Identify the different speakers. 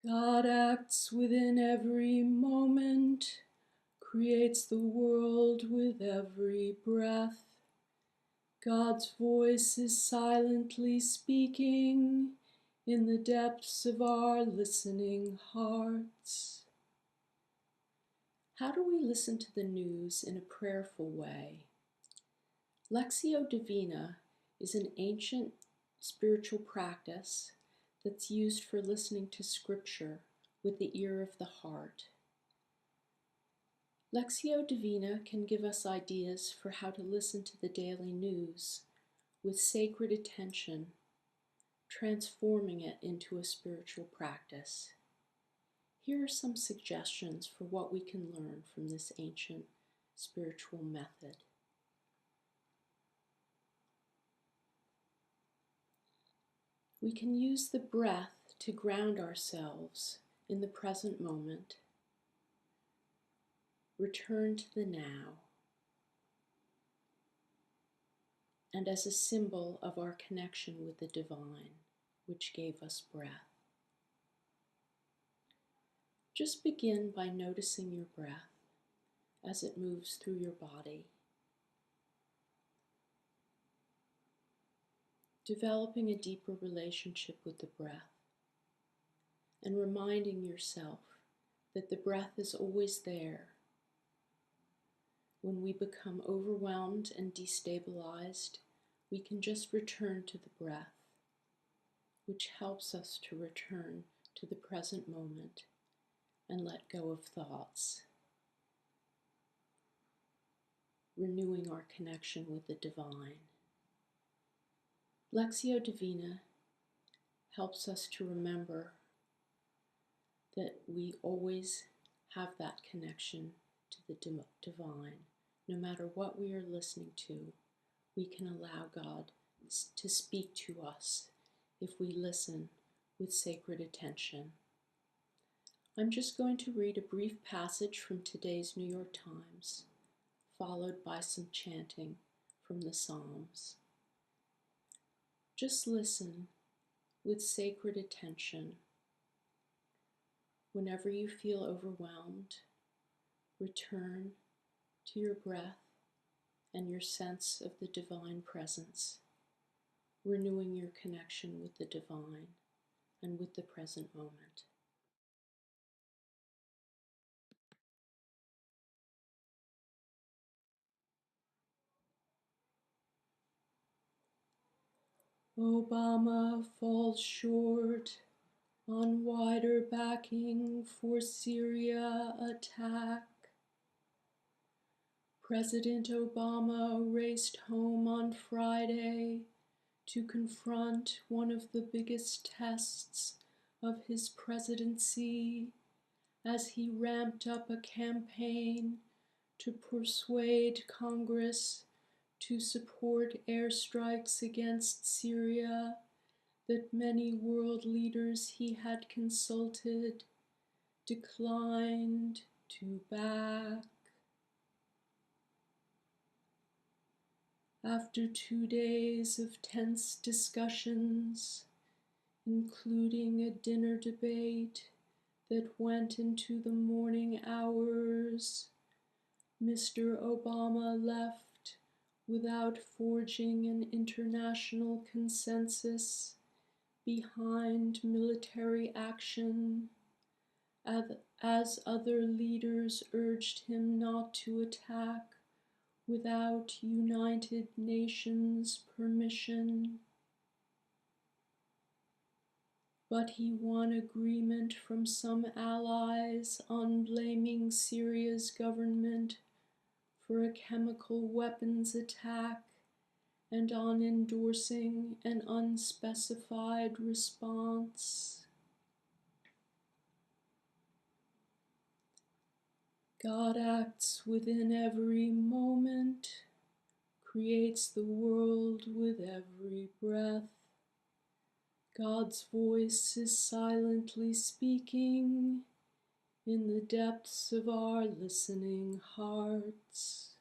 Speaker 1: God acts within every moment, creates the world with every breath. God's voice is silently speaking in the depths of our listening hearts. How do we listen to the news in a prayerful way? Lectio Divina is an ancient spiritual practice that's used for listening to Scripture with the ear of the heart. Lectio Divina can give us ideas for how to listen to the daily news with sacred attention, transforming it into a spiritual practice. Here are some suggestions for what we can learn from this ancient spiritual method. We can use the breath to ground ourselves in the present moment. Return to the now, and as a symbol of our connection with the divine, which gave us breath. Just begin by noticing your breath as it moves through your body, developing a deeper relationship with the breath, and reminding yourself that the breath is always there. When we become overwhelmed and destabilized, we can just return to the breath, which helps us to return to the present moment and let go of thoughts, renewing our connection with the divine. Lectio Divina helps us to remember that we always have that connection to the divine. No matter what we are listening to, we can allow God to speak to us if we listen with sacred attention. I'm just going to read a brief passage from today's New York Times, followed by some chanting from the Psalms. Just listen with sacred attention. Whenever you feel overwhelmed, return to your breath and your sense of the divine presence, renewing your connection with the divine and with the present moment. Obama falls short on wider backing for Syria attack. President Obama raced home on Friday to confront one of the biggest tests of his presidency as he ramped up a campaign to persuade Congress to support airstrikes against Syria that many world leaders he had consulted declined to back. After 2 days of tense discussions, including a dinner debate that went into the morning hours, Mr. Obama left without forging an international consensus behind military action, as other leaders urged him not to attack without United Nations permission. But he won agreement from some allies on blaming Syria's government for a chemical weapons attack and on endorsing an unspecified response. God acts within every moment, creates the world with every breath. God's voice is silently speaking in the depths of our listening hearts.